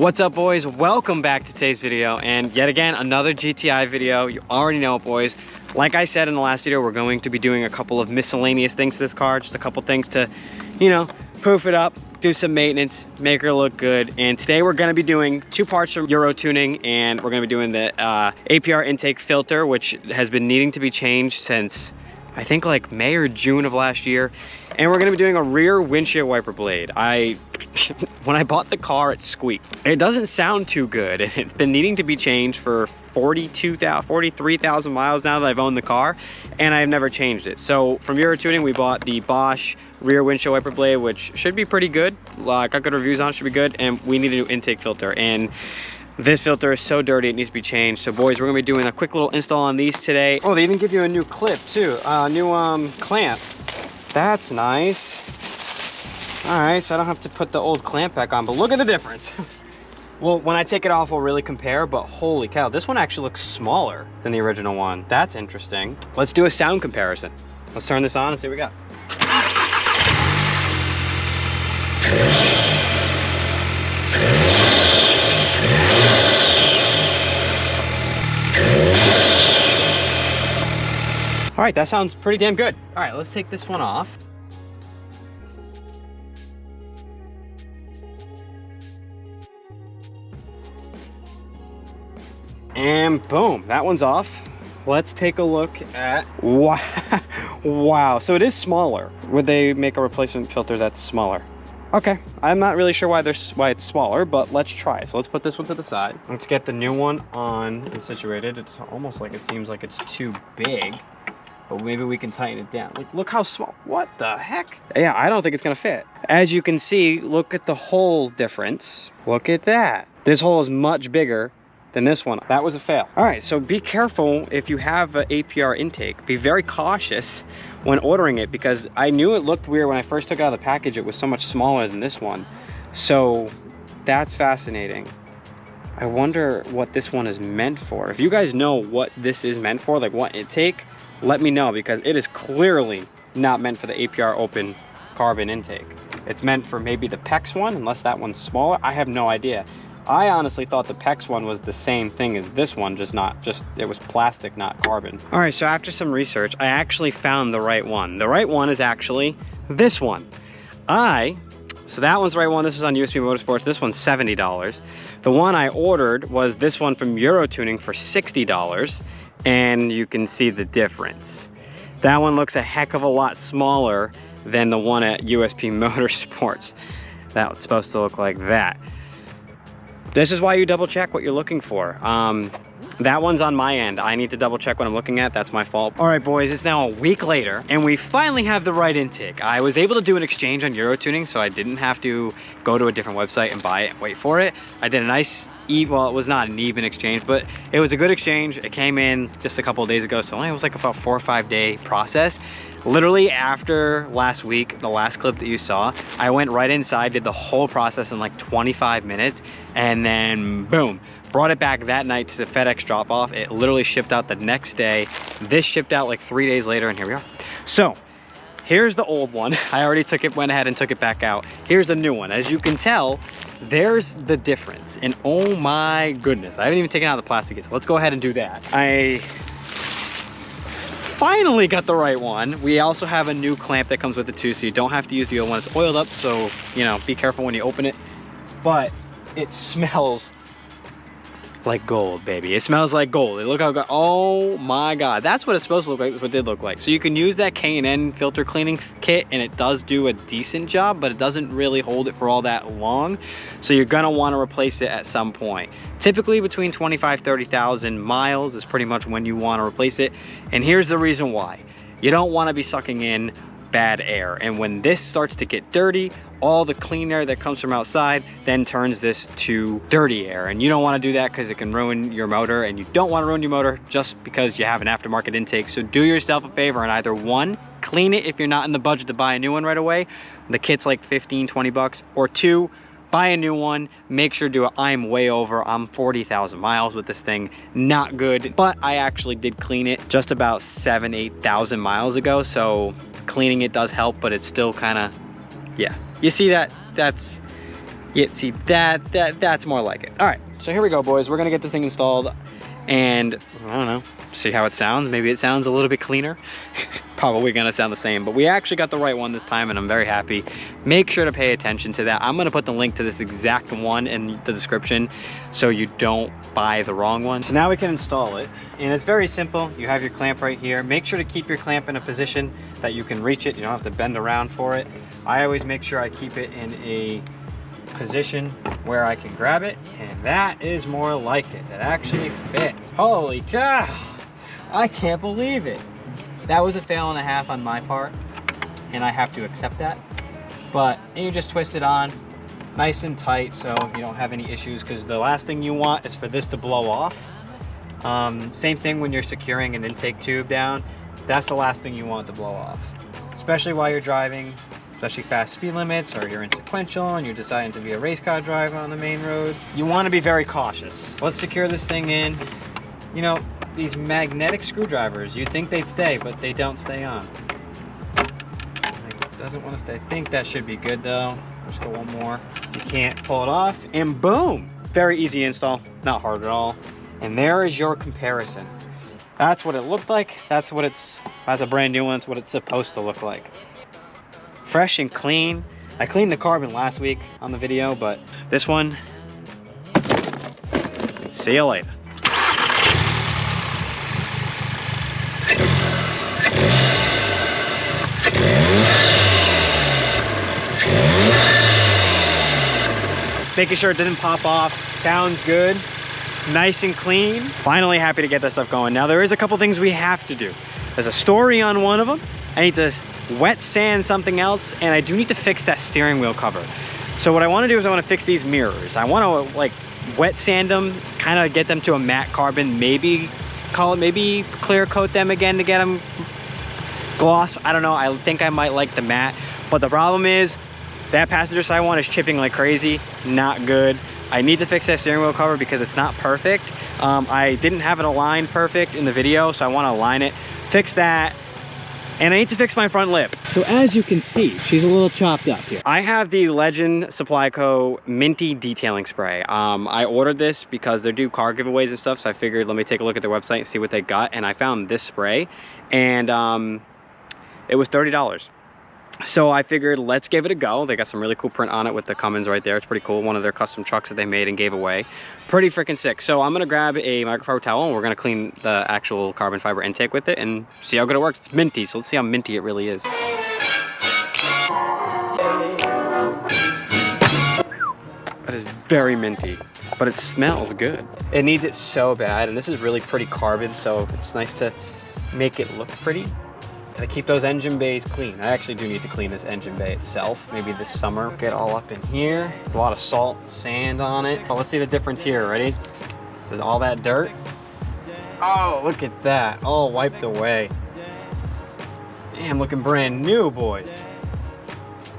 What's up, boys? Welcome back to today's video, and yet again another GTI video. You already know it, boys. Like I said in the last video, we're going to be doing a couple of miscellaneous things to this car, just a couple things to, you know, poof it up, do some maintenance, make her look good. And today we're going to be doing two parts from Euro tuning, and we're going to be doing the APR intake filter, which has been needing to be changed since I think like May or June of last year. And we're going to be doing a rear windshield wiper blade. When I bought the car, it squeaked. It doesn't sound too good, and it's been needing to be changed for 43,000 miles now that I've owned the car, and I've never changed it. So from Euro Tuning, we bought the Bosch rear windshield wiper blade, which should be pretty good. Got good reviews on it, should be good, and we need a new intake filter. And this filter is so dirty, it needs to be changed. So boys, we're gonna be doing a quick little install on these today. Oh, they even give you a new clip too, new clamp. That's nice. All right, so I don't have to put the old clamp back on, but look at the difference. Well, when I take it off, we'll really compare, but holy cow, this one actually looks smaller than the original one. That's interesting. Let's do a sound comparison. Let's turn this on and see what we got. All right, that sounds pretty damn good. All right, let's take this one off. And boom, that one's off. Let's take a look at, wow, so it is smaller. Would they make a replacement filter that's smaller? Okay, I'm not really sure why it's smaller, but let's try. So let's put this one to the side. Let's get the new one on and situated. It's almost like it seems like it's too big, but maybe we can tighten it down. Like, look how small, what the heck? Yeah, I don't think it's gonna fit. As you can see, look at the hole difference. Look at that. This hole is much bigger than this one. That was a fail. All right, so be careful if you have an APR intake. Be very cautious when ordering it, because I knew it looked weird when I first took it out of the package. It was so much smaller than this one. So that's fascinating. I wonder what this one is meant for. If you guys know what this is meant for, like what intake, let me know, because it is clearly not meant for the APR open carbon intake. It's meant for maybe the PEX one, unless that one's smaller. I have no idea. I honestly thought the PEX one was the same thing as this one, it was plastic, not carbon. All right, so after some research, I actually found the right one. The right one is actually this one. So that one's the right one. This is on USB Motorsports. This one's $70. The one I ordered was this one from Euro Tuning for $60, and you can see the difference. That one looks a heck of a lot smaller than the one at USP Motorsports. That's supposed to look like that. This is why you double check what you're looking for. That one's on my end. I need to double check what I'm looking at. That's my fault. All right, boys, it's now a week later, and we finally have the right intake. I was able to do an exchange on Euro Tuning, so I didn't have to go to a different website and buy it and wait for it. I did a nice, well, it was not an even exchange, but it was a good exchange. It came in just a couple of days ago, so it was like about 4 or 5 day process. Literally after last week, the last clip that you saw, I went right inside, did the whole process in like 25 minutes, and then boom, brought it back that night to the FedEx drop off. It literally shipped out the next day. This shipped out like 3 days later, and here we are. So here's the old one. I already went ahead and took it back out. Here's the new one. As you can tell, there's the difference. And oh my goodness, I haven't even taken out the plastic yet. So let's go ahead and do that. I finally got the right one. We also have a new clamp that comes with it too, so you don't have to use the old one. It's oiled up, so you know, be careful when you open it. But it smells like gold, baby. It smells like gold. Look how good. Oh my god, that's what it's supposed to look like. That's what it did look like. So you can use that K&N filter cleaning kit, and it does do a decent job, but it doesn't really hold it for all that long. So you're gonna want to replace it at some point. Typically between 25,000-30,000 miles is pretty much when you want to replace it. And here's the reason why. You don't want to be sucking in bad air, and when this starts to get dirty, all the clean air that comes from outside then turns this to dirty air, and you don't want to do that because it can ruin your motor, and you don't want to ruin your motor just because you have an aftermarket intake. So do yourself a favor and either one, clean it if you're not in the budget to buy a new one right away. The kit's like 15-20 bucks, or two, buy a new one. Make sure to do it. I'm way over. I'm 40,000 miles with this thing. Not good, but I actually did clean it just about 7,000-8,000 miles ago. So cleaning it does help, but it's still kind of, yeah. You see that? That's Yeah, see, that's more like it. All right, so here we go, boys. We're gonna get this thing installed, and I don't know, see how it sounds. Maybe it sounds a little bit cleaner. Probably gonna sound the same, but we actually got the right one this time, and I'm very happy. Make sure to pay attention to that. I'm gonna put the link to this exact one in the description so you don't buy the wrong one. So now we can install it, and it's very simple. You have your clamp right here. Make sure to keep your clamp in a position that you can reach it. You don't have to bend around for it. I always make sure I keep it in a position where I can grab it, and that is more like it. It actually fits. Holy cow, I can't believe it. That was a fail and a half on my part, and I have to accept that. But you just twist it on nice and tight so you don't have any issues, because the last thing you want is for this to blow off. Same thing when you're securing an intake tube down. That's the last thing you want to blow off, especially while you're driving, especially fast speed limits, or you're in sequential and you're deciding to be a race car driver on the main roads. You want to be very cautious. Let's secure this thing in. You know, these magnetic screwdrivers, you'd think they'd stay, but they don't stay on. It doesn't want to stay. I think that should be good though. Just go one more. You can't pull it off, and boom! Very easy install, not hard at all. And there is your comparison. That's what it looked like. That's a brand new one. That's what it's supposed to look like. Fresh and clean. I cleaned the carbon last week on the video, but this one, see you later. Making sure it doesn't pop off. Sounds good. Nice and clean. Finally happy to get this stuff going. Now there is a couple things we have to do. There's a story on one of them. I need to wet sand something else, and I do need to fix that steering wheel cover. So what I want to do is I want to fix these mirrors. I want to like wet sand them, kind of get them to a matte carbon, maybe clear coat them again to get them gloss. I don't know. I think I might like the matte, but the problem is that passenger side one is chipping like crazy. Not good. I need to fix that steering wheel cover because it's not perfect. I didn't have it aligned perfect in the video, so I want to align it, fix that. And I need to fix my front lip. So as you can see, she's a little chopped up here. I have the Legend Supply Co. Minty Detailing Spray. I ordered this because they do car giveaways and stuff, so I figured let me take a look at their website and see what they got. And I found this spray, and it was $30. So I figured let's give it a go. They got some really cool print on it with the Cummins right there. It's pretty cool. One of their custom trucks that they made and gave away. Pretty freaking sick. So I'm gonna grab a microfiber towel and we're gonna clean the actual carbon fiber intake with it and see how good it works. It's minty, so let's see how minty it really is. That is very minty, but it smells good. It needs it so bad, and this is really pretty carbon, so it's nice to make it look pretty. To keep those engine bays clean. I actually do need to clean this engine bay itself, maybe this summer. Get all up in here. There's a lot of salt, sand on it. But let's see the difference here, ready? This is all that dirt. Oh, look at that, all wiped away. Damn, looking brand new, boys.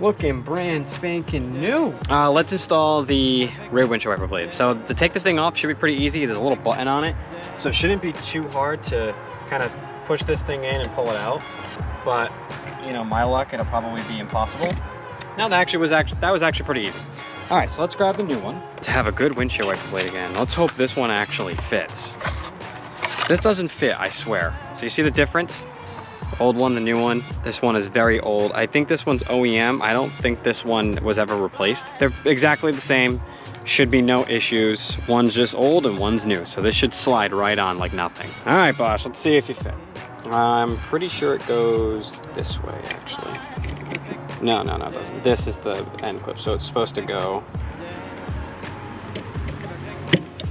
Looking brand spanking new. Let's install the rear windshield wiper blade. So to take this thing off should be pretty easy. There's a little button on it, so it shouldn't be too hard to kind of push this thing in and pull it out. But you know, my luck, it'll probably be impossible. Now that was actually pretty easy. All right, so let's grab the new one. To have a good windshield wiper blade again, let's hope this one actually fits. This doesn't fit, I swear. So you see the difference? The old one, the new one. This one is very old. I think this one's OEM. I don't think this one was ever replaced. They're exactly the same. Should be no issues. One's just old and one's new. So this should slide right on like nothing. All right, boss, let's see if you fit. I'm pretty sure it goes this way, actually. No, it doesn't. This is the end clip, so it's supposed to go.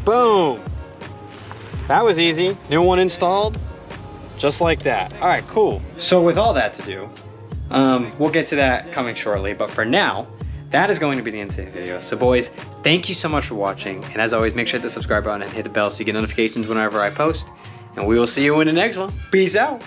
Boom! That was easy. New one installed, just like that. All right, cool. So with all that to do, we'll get to that coming shortly, but for now, that is going to be the end of the video. So boys, thank you so much for watching, and as always, make sure to hit the subscribe button and hit the bell so you get notifications whenever I post. And we will see you in the next one. Peace out.